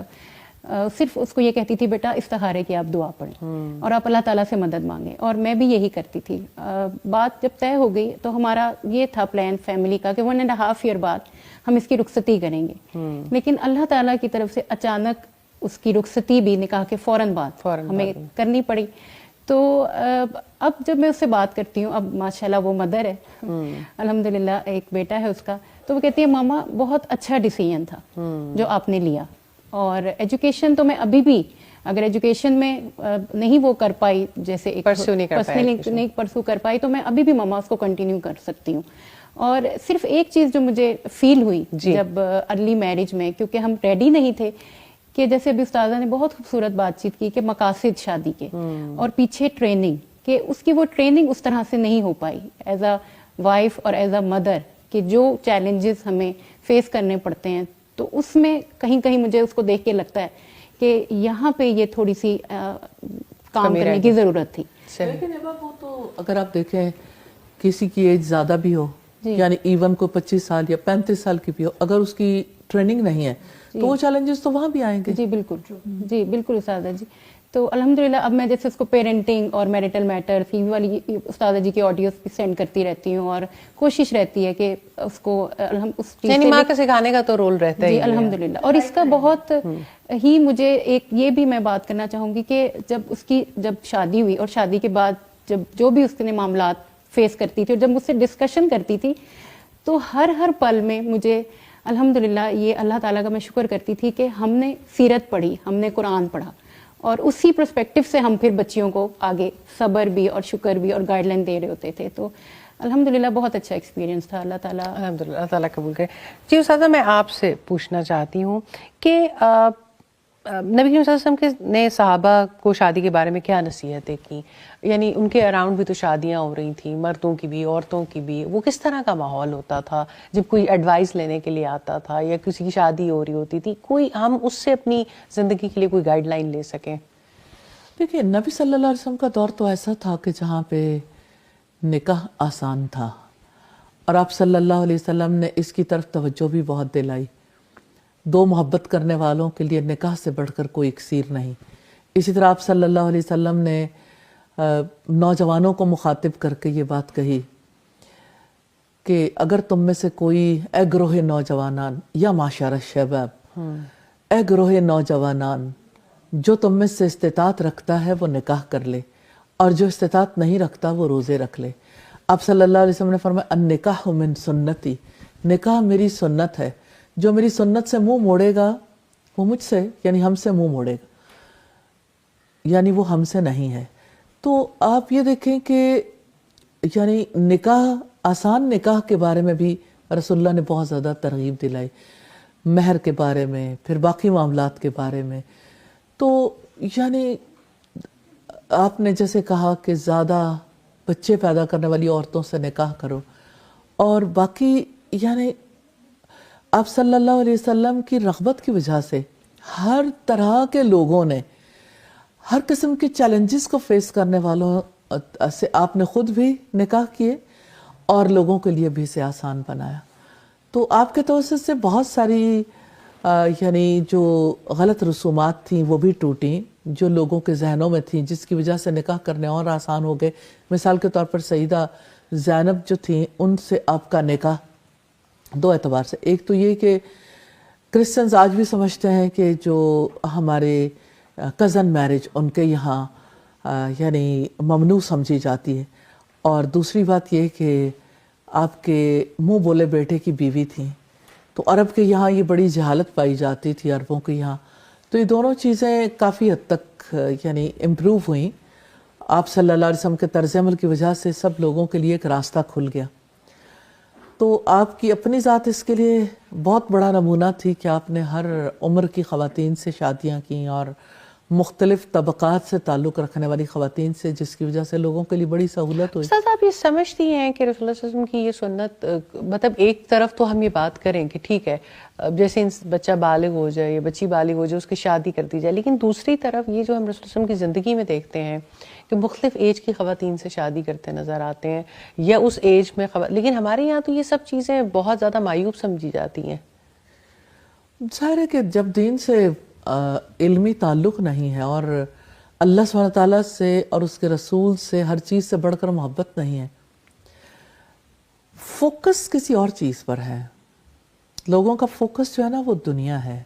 صرف اس کو یہ کہتی تھی بیٹا استخارے کی آپ دعا پڑھیں اور آپ اللہ تعالیٰ سے مدد مانگیں، اور میں بھی یہی کرتی تھی. بات جب طے ہو گئی تو ہمارا یہ تھا پلان فیملی کا کہ 1.5 ایئر بعد ہم اس کی رخصتی کریں گے. لیکن اللہ تعالیٰ کی طرف سے اچانک اس کی رخصتی بھی نکاح کے فوراً بعد ہمیں کرنی پڑی. تو اب جب میں اس سے بات کرتی ہوں، اب ماشاءاللہ وہ مدر ہے الحمدللہ، ایک بیٹا ہے اس کا، تو وہ کہتی ہے ماما بہت اچھا ڈیسیژن تھا جو آپ نے لیا. اور ایجوکیشن تو میں ابھی بھی اگر ایجوکیشن میں نہیں وہ کر پائی، جیسے نہیں پرسو کر پائی، تو میں ابھی بھی ماما اس کو کنٹینیو کر سکتی ہوں. اور صرف ایک چیز جو مجھے فیل ہوئی جب ارلی میرج میں، کیونکہ ہم ریڈی نہیں تھے، کہ جیسے ابھی استاذہ نے بہت خوبصورت بات چیت کی کہ مقاصد شادی کے اور پیچھے ٹریننگ، کہ اس کی وہ ٹریننگ اس طرح سے نہیں ہو پائی ایز اے وائف اور ایز اے مدر، کہ جو چیلنجز ہمیں فیس کرنے پڑتے ہیں. تو اس میں کہیں کہیں مجھے اس کو دیکھ کے لگتا ہے کہ یہاں پہ یہ تھوڑی سی کام کرنے کی ضرورت تھی. لیکن وہ تو اگر آپ دیکھیں کسی کی ایج زیادہ بھی ہو، یعنی ایون کو 25 سال یا 35 سال کی بھی ہو، اگر اس کی ٹریننگ نہیں ہے تو وہ چیلنجز تو وہاں بھی آئیں گے. جی بالکل، جی بالکل استاذہ جی. تو الحمدللہ اب میں جیسے اس کو پیرنٹنگ اور میرٹل میٹر فی والی استاذہ جی کی آڈیوز بھی سینڈ کرتی رہتی ہوں، اور کوشش رہتی ہے کہ اس کو اس چیز یعنی ماں کا سکھانے کا تو رول رہتا ہے جی الحمدللہ. اور اس کا بہت ہی مجھے ایک یہ بھی میں بات کرنا چاہوں گی کہ جب شادی ہوئی اور شادی کے بعد جب جو بھی اس نے معاملات فیس کرتی تھی اور جب مجھ سے ڈسکشن کرتی تھی، تو ہر پل میں مجھے الحمدللہ یہ اللہ تعالیٰ کا میں شکر کرتی تھی کہ ہم نے سیرت پڑھی، ہم نے قرآن پڑھا، اور اسی پرسپیکٹو سے ہم پھر بچیوں کو آگے صبر بھی اور شکر بھی اور گائیڈ لائن دے رہے ہوتے تھے. تو الحمدللہ بہت اچھا ایکسپیرینس تھا. اللہ تعالیٰ الحمدللہ، اللہ تعالیٰ قبول کرے. جی استاذہ، میں آپ سے پوچھنا چاہتی ہوں کہ نبی کریم صلی اللہ علیہ وسلم نے صحابہ کو شادی کے بارے میں کیا نصیحتیں کی؟ یعنی ان کے اراؤنڈ بھی تو شادیاں ہو رہی تھیں، مردوں کی بھی عورتوں کی بھی. وہ کس طرح کا ماحول ہوتا تھا جب کوئی ایڈوائس لینے کے لیے آتا تھا یا کسی کی شادی ہو رہی ہوتی تھی؟ کوئی ہم اس سے اپنی زندگی کے لیے کوئی گائیڈ لائن لے سکیں؟ دیکھیے، نبی صلی اللہ علیہ وسلم کا دور تو ایسا تھا کہ جہاں پہ نکاح آسان تھا، اور آپ صلی اللہ علیہ وسلم نے اس کی طرف توجہ بھی بہت دلائی. 2 محبت کرنے والوں کے لیے نکاح سے بڑھ کر کوئی اکسیر نہیں. اسی طرح آپ صلی اللہ علیہ وسلم نے نوجوانوں کو مخاطب کر کے یہ بات کہی کہ اگر تم میں سے کوئی، اے گروہ نوجوانان یا معاشر الشباب، اے گروہ نوجوانان، جو تم میں سے استطاعت رکھتا ہے وہ نکاح کر لے، اور جو استطاعت نہیں رکھتا وہ روزے رکھ لے. آپ صلی اللہ علیہ وسلم نے فرمایا النکاح من سنتی، نکاح میری سنت ہے. جو میری سنت سے منہ موڑے گا وہ مجھ سے یعنی ہم سے منہ موڑے گا, یعنی وہ ہم سے نہیں ہے. تو آپ یہ دیکھیں کہ یعنی نکاح, آسان نکاح کے بارے میں بھی رسول اللہ نے بہت زیادہ ترغیب دلائی, مہر کے بارے میں, پھر باقی معاملات کے بارے میں. تو یعنی آپ نے جیسے کہا کہ زیادہ بچے پیدا کرنے والی عورتوں سے نکاح کرو, اور باقی یعنی آپ صلی اللہ علیہ وسلم کی رغبت کی وجہ سے ہر طرح کے لوگوں نے, ہر قسم کے چیلنجز کو فیس کرنے والوں سے آپ نے خود بھی نکاح کیے اور لوگوں کے لیے بھی اسے آسان بنایا. تو آپ کے توسط سے بہت ساری یعنی جو غلط رسومات تھیں وہ بھی ٹوٹیں جو لوگوں کے ذہنوں میں تھیں, جس کی وجہ سے نکاح کرنے اور آسان ہو گئے. مثال کے طور پر سیدہ زینب جو تھیں, ان سے آپ کا نکاح دو اعتبار سے, ایک تو یہ کہ کرسچنز آج بھی سمجھتے ہیں کہ جو ہمارے کزن میرج ان کے یہاں یعنی ممنوع سمجھی جاتی ہے, اور دوسری بات یہ کہ آپ کے منہ بولے بیٹے کی بیوی تھیں, تو عرب کے یہاں یہ بڑی جہالت پائی جاتی تھی عربوں کے یہاں. تو یہ دونوں چیزیں کافی حد تک یعنی امپروو ہوئیں. آپ صلی اللہ علیہ وسلم کے طرز عمل کی وجہ سے سب لوگوں کے لیے ایک راستہ کھل گیا. تو آپ کی اپنی ذات اس کے لیے بہت بڑا نمونہ تھی کہ آپ نے ہر عمر کی خواتین سے شادیاں کیں, اور مختلف طبقات سے تعلق رکھنے والی خواتین سے, جس کی وجہ سے لوگوں کے لیے بڑی سہولت ہوئی. استاد آپ یہ سمجھتی ہیں کہ رسول اللہ صلی اللہ علیہ وسلم کی یہ سنت, مطلب ایک طرف تو ہم یہ بات کریں کہ ٹھیک ہے جیسے بچہ بالغ ہو جائے یا بچی بالغ ہو جائے اس کی شادی کر دی جائے, لیکن دوسری طرف یہ جو ہم رسول اللہ علیہ وسلم کی زندگی میں دیکھتے ہیں کہ مختلف ایج کی خواتین سے شادی کرتے نظر آتے ہیں, یا اس ایج میں لیکن ہمارے یہاں تو یہ سب چیزیں بہت زیادہ معیوب سمجھی جاتی ہیں. ظاہر ہے کہ جب دین سے علمی تعلق نہیں ہے اور اللہ سبحانہ تعالیٰ سے اور اس کے رسول سے ہر چیز سے بڑھ کر محبت نہیں ہے, فوکس کسی اور چیز پر ہے, لوگوں کا فوکس جو ہے نا وہ دنیا ہے.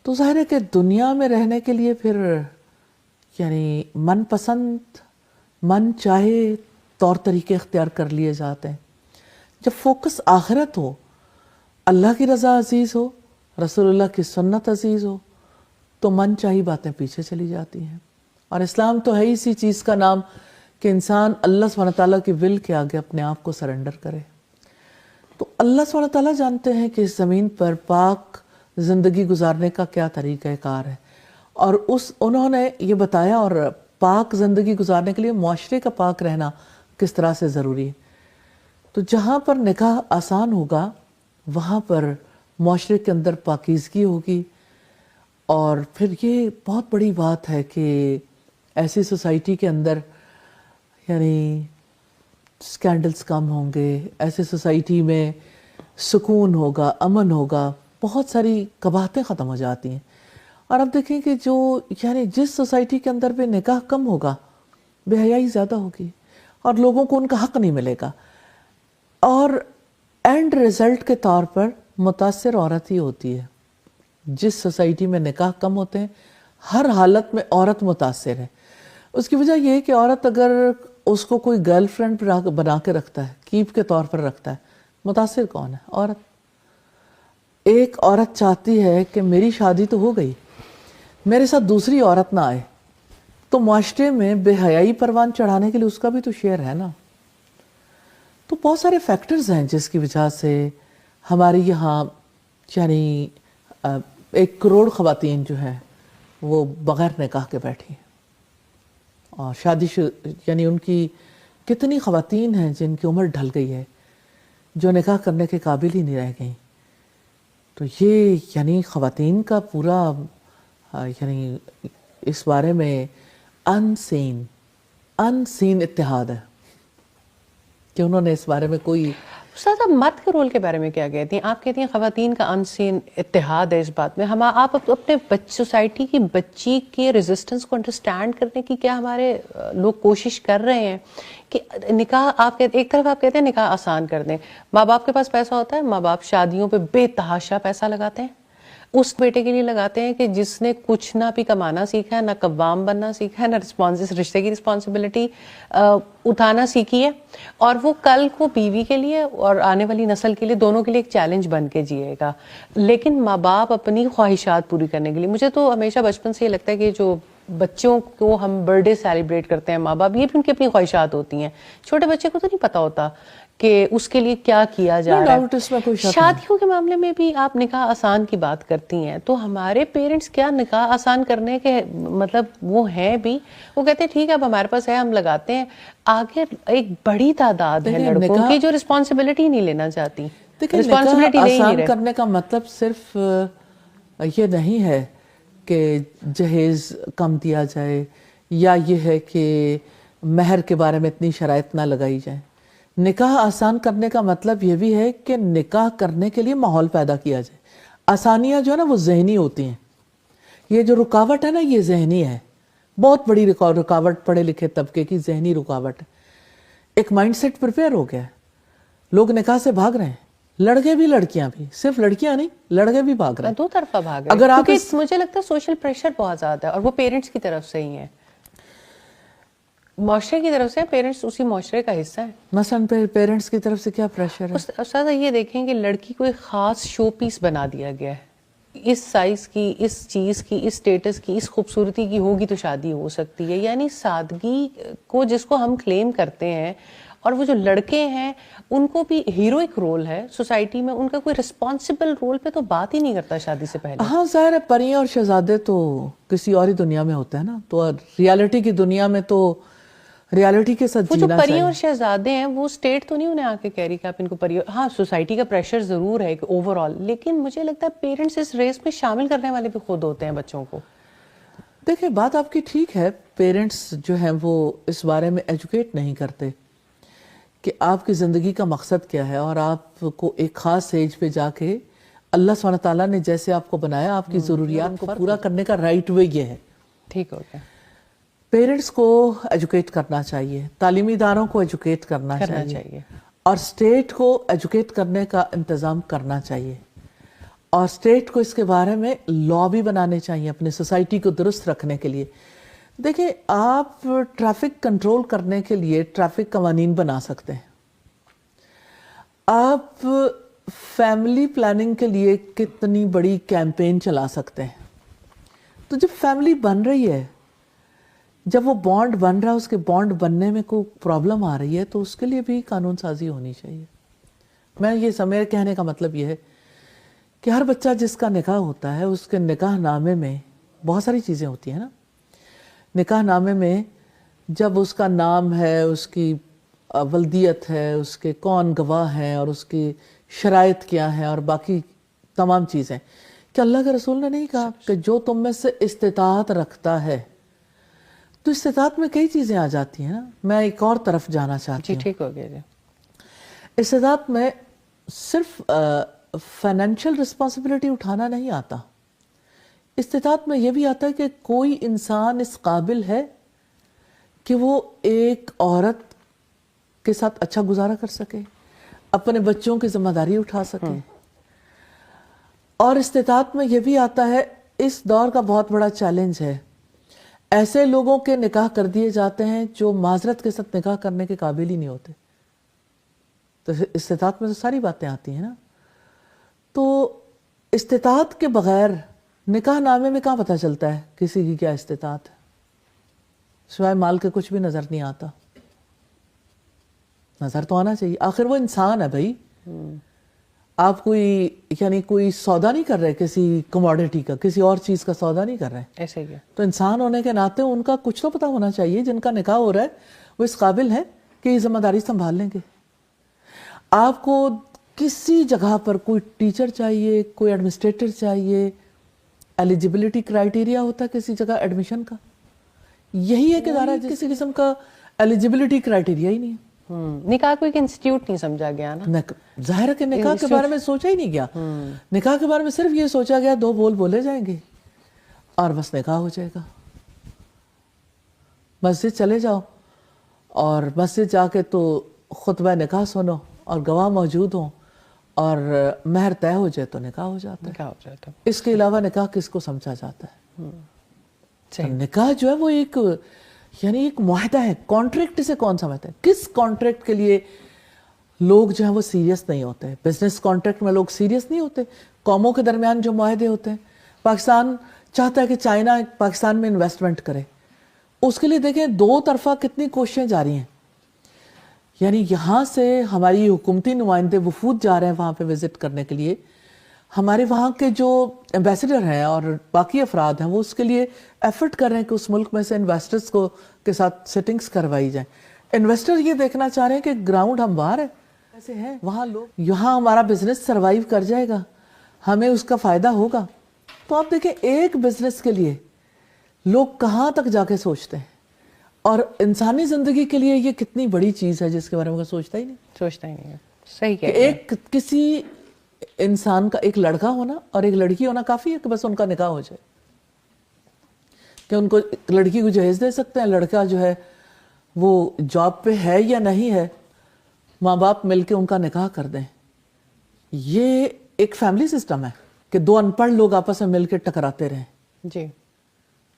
تو ظاہر ہے کہ دنیا میں رہنے کے لیے پھر یعنی من پسند من چاہے طور طریقے اختیار کر لیے جاتے ہیں. جب فوکس آخرت ہو, اللہ کی رضا عزیز ہو, رسول اللہ کی سنت عزیز ہو, تو من چاہی باتیں پیچھے چلی جاتی ہیں. اور اسلام تو ہے اسی چیز کا نام کہ انسان اللہ سبحانہ تعالیٰ کی ول کے آگے اپنے آپ کو سرنڈر کرے. تو اللہ سبحانہ تعالیٰ جانتے ہیں کہ اس زمین پر پاک زندگی گزارنے کا کیا طریقہ کار ہے, اور انہوں نے یہ بتایا, اور پاک زندگی گزارنے کے لیے معاشرے کا پاک رہنا کس طرح سے ضروری ہے. تو جہاں پر نکاح آسان ہوگا وہاں پر معاشرے کے اندر پاکیزگی ہوگی. اور پھر یہ بہت بڑی بات ہے کہ ایسی سوسائٹی کے اندر یعنی سکینڈلز کم ہوں گے, ایسے سوسائٹی میں سکون ہوگا, امن ہوگا, بہت ساری قباحتیں ختم ہو جاتی ہیں. اور اب دیکھیں کہ جو یعنی جس سوسائٹی کے اندر بھی نکاح کم ہوگا بے حیائی زیادہ ہوگی اور لوگوں کو ان کا حق نہیں ملے گا, اور اینڈ رزلٹ کے طور پر متاثر عورت ہی ہوتی ہے. جس سوسائٹی میں نکاح کم ہوتے ہیں ہر حالت میں عورت متاثر ہے. اس کی وجہ یہ ہے کہ عورت اگر اس کو کوئی گرل فرینڈ بنا کے رکھتا ہے, کیپ کے طور پر رکھتا ہے, متاثر کون ہے؟ عورت. ایک عورت چاہتی ہے کہ میری شادی تو ہو گئی, میرے ساتھ دوسری عورت نہ آئے, تو معاشرے میں بے حیائی پروان چڑھانے کے لیے اس کا بھی تو شیئر ہے نا. تو بہت سارے فیکٹرز ہیں جس کی وجہ سے ہماری یہاں یعنی 1 کروڑ خواتین جو ہیں وہ بغیر نکاح کے بیٹھی ہیں, اور یعنی ان کی کتنی خواتین ہیں جن کی عمر ڈھل گئی ہے جو نکاح کرنے کے قابل ہی نہیں رہ گئیں. تو یہ یعنی خواتین کا پورا یعنی اس بارے میں ان سین اتحاد ہے کہ انہوں نے اس بارے میں کوئی. استاد آپ مرد کے رول کے بارے میں کیا کہتی ہیں؟ آپ کہتی ہیں خواتین کا انسین اتحاد ہے اس بات میں. آپ اپنے سوسائٹی کی بچی کے ریزسٹنس کو انڈرسٹینڈ کرنے کی کیا ہمارے لوگ کوشش کر رہے ہیں کہ نکاح آپ کہتے ایک طرف آپ کہتے ہیں نکاح آسان کر دیں, ماں باپ کے پاس پیسہ ہوتا ہے, ماں باپ شادیوں پہ بے تحاشا پیسہ لگاتے ہیں, اس بیٹے کے لیے لگاتے ہیں کہ جس نے کچھ نہ بھی کمانا سیکھا ہے, نہ قوام بننا سیکھا ہے, نہ رشتے کی رسپانسبلٹی اٹھانا سیکھی ہے, اور وہ کل کو بیوی کے لیے اور آنے والی نسل کے لیے دونوں کے لیے ایک چیلنج بن کے جیے گا. لیکن ماں باپ اپنی خواہشات پوری کرنے کے لیے, مجھے تو ہمیشہ بچپن سے یہ لگتا ہے کہ جو بچوں کو ہم برتھ ڈے سیلیبریٹ کرتے ہیں ماں باپ, یہ بھی ان کی اپنی خواہشات ہوتی ہیں. چھوٹے بچے کو تو نہیں پتا ہوتا کہ اس کے لیے کیا کیا جا رہا ہے. شادیوں کے معاملے میں بھی آپ نکاح آسان کی بات کرتی ہیں, تو ہمارے پیرنٹس کیا نکاح آسان کرنے کے مطلب وہ ہیں بھی, وہ کہتے ہیں ٹھیک ہے اب ہمارے پاس ہے ہم لگاتے ہیں. آگے ایک بڑی تعداد ہے لڑکوں کی جو رسپانسبلٹی نہیں لینا چاہتی. رسپانسبلٹی آسان کرنے کا مطلب صرف یہ نہیں ہے کہ جہیز کم دیا جائے, یا یہ ہے کہ مہر کے بارے میں اتنی شرائط نہ لگائی جائے. نکاح آسان کرنے کا مطلب یہ بھی ہے کہ نکاح کرنے کے لیے ماحول پیدا کیا جائے. آسانیاں جو ہے نا وہ ذہنی ہوتی ہیں, یہ جو رکاوٹ ہے نا یہ ذہنی ہے, بہت بڑی رکاوٹ پڑھے لکھے طبقے کی ذہنی رکاوٹ ہے. ایک مائنڈ سیٹ پریپیئر ہو گیا ہے, لوگ نکاح سے بھاگ رہے ہیں, لڑکے بھی لڑکیاں بھی, صرف لڑکیاں نہیں لڑکے بھی بھاگ رہے ہیں, دو طرفہ بھاگ رہے ہیں. اگر آپ مجھے لگتا ہے سوشل پریشر بہت زیادہ ہے, اور وہ پیرنٹس کی طرف سے ہی ہے, معاشرے کی طرف سے. پیرنٹس اسی معاشرے کا حصہ ہیں. مثلاً پیرنٹس کی طرف سے کیا پریشر ہے؟ استاذہ یہ دیکھیں کہ لڑکی کو ایک خاص شو پیس بنا دیا گیا ہے, اس سائز کی, اس چیز کی, اس سٹیٹس کی, اس خوبصورتی کی ہوگی تو شادی ہو سکتی ہے. یعنی سادگی کو جس کو ہم کلیم کرتے ہیں, اور وہ جو لڑکے ہیں ان کو بھی ہیروئک رول ہے سوسائٹی میں, ان کا کوئی رسپانسبل رول پہ تو بات ہی نہیں کرتا شادی سے پہلے. ہاں ظاہر ہے, پریاں اور شہزادے تو کسی اور ہی دنیا میں ہوتا ہے نا, تو ریالٹی کی دنیا میں تو ریالٹی کے ساتھ جینا چاہیے. وہ جو پریاں اور شہزادے ہیں وہ اسٹیٹ تو نہیں انہیں آ کے کہہ رہی کہ آپ ان کو پریاں, ہاں سوسائٹی کا پریشر ضرور ہے کہ اوور آل, لیکن مجھے لگتا ہے پیرنٹس اس ریس میں شامل کرنے والے بھی خود ہوتے ہیں بچوں کو. دیکھیں بات آپ کی ٹھیک ہے, پیرنٹس جو ہیں وہ اس بارے میں ایجوکیٹ نہیں کرتے کہ آپ کی زندگی کا مقصد کیا ہے, اور آپ کو ایک خاص ایج پہ جا کے اللہ سبحانہ تعالیٰ نے جیسے آپ کو بنایا آپ کی ضروریات کو پورا کرنے کا رائٹ وے یہ ہے. ٹھیک ہو گیا. پیرنٹس کو ایجوکیٹ کرنا چاہیے, تعلیمی اداروں کو ایجوکیٹ کرنا چاہیے, اور اسٹیٹ کو ایجوکیٹ کرنے کا انتظام کرنا چاہیے, اور اسٹیٹ کو اس کے بارے میں لا بھی بنانے چاہیے اپنے سوسائٹی کو درست رکھنے کے لیے. دیکھیں آپ ٹریفک کنٹرول کرنے کے لیے ٹریفک قوانین بنا سکتے ہیں, آپ فیملی پلاننگ کے لیے کتنی بڑی کیمپین چلا سکتے ہیں. تو جب فیملی بن رہی ہے, جب وہ بانڈ بن رہا ہے, اس کے بانڈ بننے میں کوئی پرابلم آ رہی ہے تو اس کے لیے بھی قانون سازی ہونی چاہیے. میرے کہنے کا مطلب یہ ہے کہ ہر بچہ جس کا نکاح ہوتا ہے اس کے نکاح نامے میں بہت ساری چیزیں ہوتی ہیں نا. نکاح نامے میں جب اس کا نام ہے, اس کی ولدیت ہے, اس کے کون گواہ ہیں, اور اس کی شرائط کیا ہیں, اور باقی تمام چیزیں, کہ اللہ کے رسول نے نہیں کہا کہ جو تم میں سے استطاعت رکھتا ہے, تو استطاعت میں کئی چیزیں آ جاتی ہیں نا. میں ایک اور طرف جانا چاہتی ہوں. ٹھیک ہو گیا. استطاعت میں صرف فائنینشیل رسپانسبلٹی اٹھانا نہیں آتا, استطاعت میں یہ بھی آتا ہے کہ کوئی انسان اس قابل ہے کہ وہ ایک عورت کے ساتھ اچھا گزارا کر سکے, اپنے بچوں کی ذمہ داری اٹھا سکے. اور استطاعت میں یہ بھی آتا ہے, اس دور کا بہت بڑا چیلنج ہے, ایسے لوگوں کے نکاح کر دیے جاتے ہیں جو معذرت کے ساتھ نکاح کرنے کے قابل ہی نہیں ہوتے. تو استطاعت میں تو ساری باتیں آتی ہیں نا. تو استطاعت کے بغیر نکاح نامے میں کہاں پتہ چلتا ہے کسی کی کیا استطاعت ہے, سوائے مال کے کچھ بھی نظر نہیں آتا. نظر تو آنا چاہیے, آخر وہ انسان ہے بھائی. آپ کوئی سودا نہیں کر رہے کسی کموڈٹی کا, کسی اور چیز کا سودا نہیں کر رہے. ایسے ہی. تو انسان ہونے کے ناطے ان کا کچھ تو پتہ ہونا چاہیے, جن کا نکاح ہو رہا ہے وہ اس قابل ہے کہ یہ ذمہ داری سنبھال لیں گے. آپ کو کسی جگہ پر کوئی ٹیچر چاہیے, کوئی ایڈمنسٹریٹر چاہیے, ایلیجیبلٹی کرائیٹیریا ہوتا ہے کسی جگہ ایڈمیشن کا, یہی ایک ادارہ کسی قسم کا ایلیجیبلٹی کرائیٹیریا ہی نہیں ہے. نکاح کو ایک انسٹیٹیوٹ نہیں سمجھا گیا نا. ظاہر ہے کہ نکاح کے بارے میں سوچا ہی نہیں گیا. نکاح کے بارے میں صرف یہ سوچا گیا 2 بول بولے جائیں گے اور بس نکاح ہو جائے گا. مسجد چلے جاؤ اور مسجد جا کے تو خطبہ نکاح سنو اور گواہ موجود ہوں اور مہر طے ہو جائے تو نکاح ہو جاتا ہے. کیا ہو جاتا ہے. اس کے علاوہ نکاح کس کو سمجھا جاتا ہے؟ صحیح. نکاح جو ہے وہ ایک یعنی ایک معاہدہ ہے. کانٹریکٹ سے کون سمجھتا ہے؟ کس کانٹریکٹ کے لیے لوگ جو ہیں وہ سیریس نہیں ہوتے؟ بزنس کانٹریکٹ میں لوگ سیریس نہیں ہوتے. قوموں کے درمیان جو معاہدے ہوتے ہیں، پاکستان چاہتا ہے کہ چائنا پاکستان میں انویسٹمنٹ کرے، اس کے لیے دیکھیں دو طرفہ کتنی کوششیں جاری ہیں. یعنی یہاں سے ہماری حکومتی نمائندے وفود جا رہے ہیں وہاں پہ وزٹ کرنے کے لیے، ہمارے وہاں کے جو ایمبیسڈر ہیں اور باقی افراد ہیں وہ اس کے لیے ایفرٹ کر رہے ہیں کہ اس ملک میں سے انویسٹرز کے ساتھ سیٹنگز کروائی جائیں. انویسٹر یہ دیکھنا چاہ رہے ہیں کہ گراؤنڈ ہم باہر ہے ایسے ہیں، وہاں لوگ یہاں ہمارا بزنس سروائیو کر جائے گا، ہمیں اس کا فائدہ ہوگا. تو آپ دیکھیں ایک بزنس کے لیے لوگ کہاں تک جا کے سوچتے ہیں، اور انسانی زندگی کے لیے یہ کتنی بڑی چیز ہے جس کے بارے میں کوئی سوچتا ہی نہیں. سوچتا ہی نہیں ہے. صحیح کہ کہہ رہے ہیں. ایک کسی انسان کا ایک لڑکا ہونا اور ایک لڑکی ہونا کافی ہے کہ بس ان کا نکاح ہو جائے، کہ ان کو لڑکی کو جہیز دے سکتے ہیں، لڑکا جو ہے وہ جاب پہ ہے یا نہیں ہے، ماں باپ مل کے ان کا نکاح کر دیں. یہ ایک فیملی سسٹم ہے کہ دو ان پڑھ لوگ آپس میں مل کے ٹکراتے رہیں جی.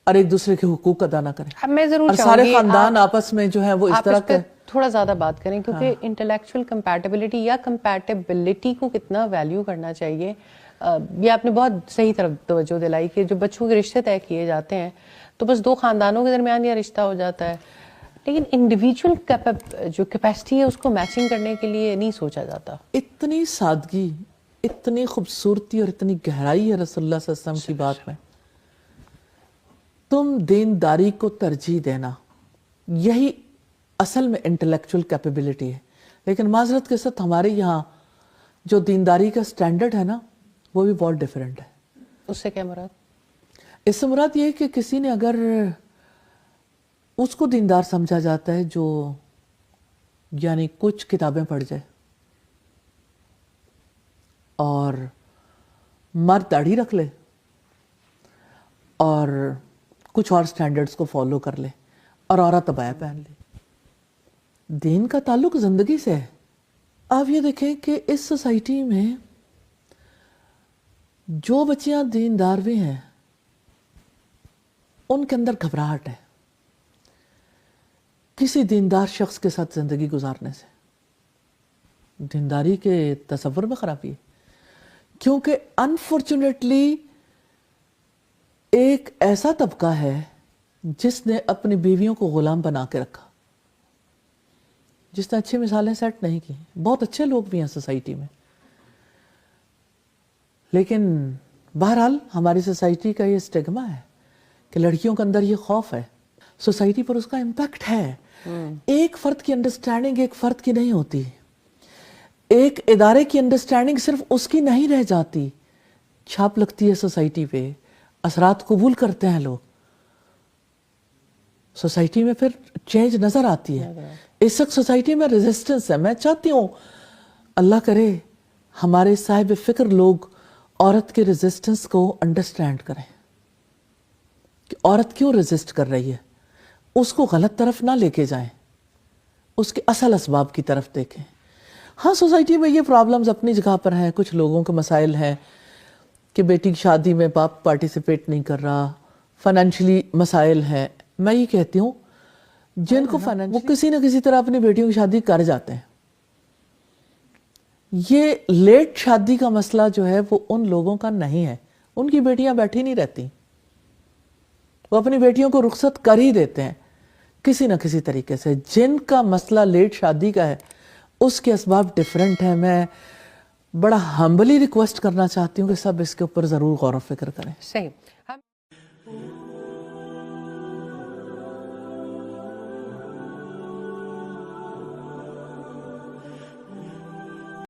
اور ایک دوسرے کے حقوق ادا نہ کریں، اب میں ضرور اور چاہوں سارے گی خاندان آپس میں جو ہے وہ اس آپ طرح اس پہ تھوڑا زیادہ بات کریں، کیونکہ انٹلیکچوئل کمپیٹیبلٹی یا کمپیٹیبلٹی کو کتنا ویلیو کرنا چاہیے. یہ آپ نے بہت صحیح طرف توجہ دلائی کہ جو بچوں کے رشتے طے کیے جاتے ہیں تو بس دو خاندانوں کے درمیان یہ رشتہ ہو جاتا ہے، لیکن انڈیویجول جو کیپیسٹی ہے اس کو میچنگ کرنے کے لیے نہیں سوچا جاتا. اتنی سادگی، اتنی خوبصورتی اور اتنی گہرائی ہے رسول اللہ صلی اللہ علیہ وسلم کی بات میں. تم دینداری کو ترجیح دینا، یہی اصل میں انٹلیکچوئل کیپیبلٹی ہے. لیکن معذرت کے ساتھ ہمارے یہاں جو دینداری کا سٹینڈرڈ ہے نا وہ بھی بہت ڈیفرنٹ ہے. اس سے کیا مراد؟ اس سے مراد یہ ہے کہ کسی نے اگر اس کو دیندار سمجھا جاتا ہے جو یعنی کچھ کتابیں پڑھ جائے اور مرد داڑھی رکھ لے اور کچھ اور سٹینڈرڈز کو فالو کر لے اور عورت عبایا پہن لے. دین کا تعلق زندگی سے ہے. آپ یہ دیکھیں کہ اس سوسائٹی میں جو بچیاں دیندار بھی ہیں ان کے اندر گھبراہٹ ہے کسی دیندار شخص کے ساتھ زندگی گزارنے سے. دینداری کے تصور میں خرابی ہے، کیونکہ انفارچونیٹلی ایک ایسا طبقہ ہے جس نے اپنی بیویوں کو غلام بنا کے رکھا، جس نے اچھی مثالیں سیٹ نہیں کی. بہت اچھے لوگ بھی ہیں سوسائٹی میں، لیکن بہرحال ہماری سوسائٹی کا یہ اسٹگما ہے کہ لڑکیوں کے اندر یہ خوف ہے. سوسائٹی پر اس کا امپیکٹ ہے. ایک فرد کی انڈرسٹینڈنگ ایک فرد کی نہیں ہوتی، ایک ادارے کی انڈرسٹینڈنگ صرف اس کی نہیں رہ جاتی، چھاپ لگتی ہے سوسائٹی پہ، اثرات قبول کرتے ہیں لوگ، سوسائٹی میں پھر چینج نظر آتی ہے. اس وقت سوسائٹی میں ریزسٹنس ہے. میں چاہتی ہوں اللہ کرے ہمارے صاحب فکر لوگ عورت کے ریزسٹنس کو انڈرسٹینڈ کریں کہ عورت کیوں ریزسٹ کر رہی ہے، اس کو غلط طرف نہ لے کے جائیں، اس کے اصل اسباب کی طرف دیکھیں. ہاں سوسائٹی میں یہ پرابلمز اپنی جگہ پر ہیں. کچھ لوگوں کے مسائل ہیں کہ بیٹی کی شادی میں باپ پارٹیسپیٹ نہیں کر رہا، فائنینشلی مسائل ہیں. میں یہ کہتی ہوں جن کو وہ کسی نہ کسی طرح اپنی بیٹیوں کی شادی کر جاتے ہیں. یہ لیٹ شادی کا مسئلہ جو ہے وہ ان لوگوں کا نہیں ہے. ان کی بیٹیاں بیٹھی نہیں رہتی، وہ اپنی بیٹیوں کو رخصت کر ہی دیتے ہیں کسی نہ کسی طریقے سے. جن کا مسئلہ لیٹ شادی کا ہے اس کے اسباب ڈیفرنٹ ہیں. میں بڑا ہمبلی ریکویسٹ کرنا چاہتی ہوں کہ سب اس کے اوپر ضرور غور و فکر کریں. صحیح.